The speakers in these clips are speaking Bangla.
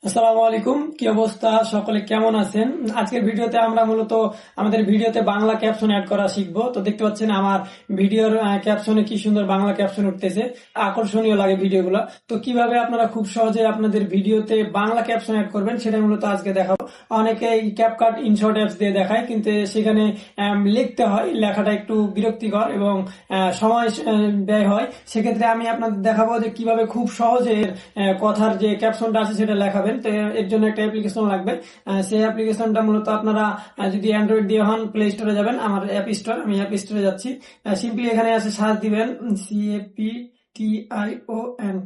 আসসালামু আলাইকুম, কি অবস্থা? সকলে কেমন আছেন? আজকের ভিডিওতে আমরা মূলত আমাদের ভিডিওতে বাংলা ক্যাপশন অ্যাড করা শিখবো। তো দেখতে পাচ্ছেন আমার ভিডিওর ক্যাপশনে কি সুন্দর বাংলা ক্যাপশন উঠতেছে, আকর্ষণীয় লাগে ভিডিওগুলো। তো কিভাবে আপনারা খুব সহজে আপনাদের ভিডিওতে বাংলা ক্যাপশন অ্যাড করবেন সেটা মূলত আজকে দেখাবো। অনেকে ক্যাপকাট ইনশর্ট অ্যাপস দিয়ে দেখায়, কিন্তু সেখানে লিখতে হয়, লেখাটা একটু বিরক্তিকর এবং সময় ব্যয় হয়। সেক্ষেত্রে আমি আপনাদের দেখাবো যে কিভাবে খুব সহজে কথার যে ক্যাপশনটা আছে সেটা লেখাবেন। তো এর জন্য একটা অ্যাপ্লিকেশন লাগবে। সেই অ্যাপ্লিকেশনটা মূলত আপনারা যদি অ্যান্ড্রয়েড দিয়ে হন প্লে স্টোরে যাবেন, আমার অ্যাপ স্টোর, আমি অ্যাপ স্টোরে যাচ্ছি। সিম্পলি এখানে আছে সার্চ দিবেন CAPTION,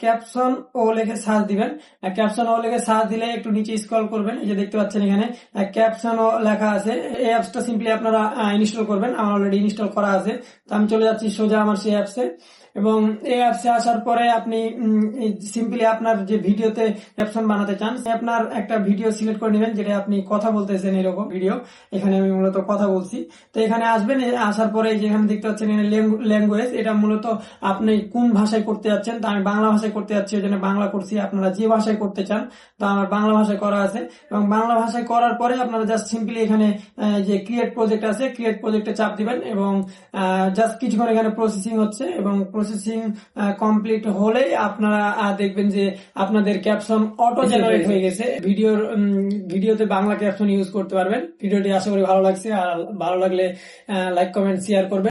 ক্যাপশন ও লিখে সার্চ দিবেন। ক্যাপশন ও লিখে সার্চ দিলে একটু নিচে স্ক্রল করবেন, এই যে দেখতে পাচ্ছেন এখানে ক্যাপশন ও লেখা আছে। এই অ্যাপসটা সিম্পলি আপনারা ইনস্টল করবেন, আমার অলরেডি ইনস্টল করা আছে। তো আমি চলে যাচ্ছি সোজা আমার সেই অ্যাপসে, এবং এই অ্যাপসে আসার পরে আপনি সিম্পলি আপনার যে ভিডিওতে ক্যাপশন বানাতে চান, আপনার একটা ভিডিও সিলেক্ট করে নেবেন যেটা আপনি কথা বলতেছেন, এরকম ভিডিও। এখানে আমি মূলত কথা বলছি। তো এখানে আসবেন, আসার পরে যেখানে দেখতে পাচ্ছেন ল্যাঙ্গুয়েজ, এটা মূলত আপনি কোন ভাষায় করতে যাচ্ছেন। তো আমি বাংলা ভাষায় করতে যাচ্ছি, ওই জন্য বাংলা করছি। আপনারা যে ভাষায় করতে চান, তো আমার বাংলা ভাষায় করা আছে। এবং বাংলা ভাষায় করার পরে আপনারা জাস্ট সিম্পলি এখানে যে ক্রিয়েট প্রজেক্ট আছে, ক্রিয়েট প্রজেক্টে চাপ দিবেন, এবং জাস্ট কিছুক্ষণ এখানে প্রসেসিং হচ্ছে, এবং প্রসেসিং কমপ্লিট হলে আপনারা দেখবেন যে আপনাদের ক্যাপশন অটো জেনারেট হয়ে গেছে। ভিডিওতে বাংলা ক্যাপশন ইউজ করতে পারবেন। ভিডিওটি আশা করি ভালো লাগছে, আর ভালো লাগলে লাইক, কমেন্ট, শেয়ার করবেন।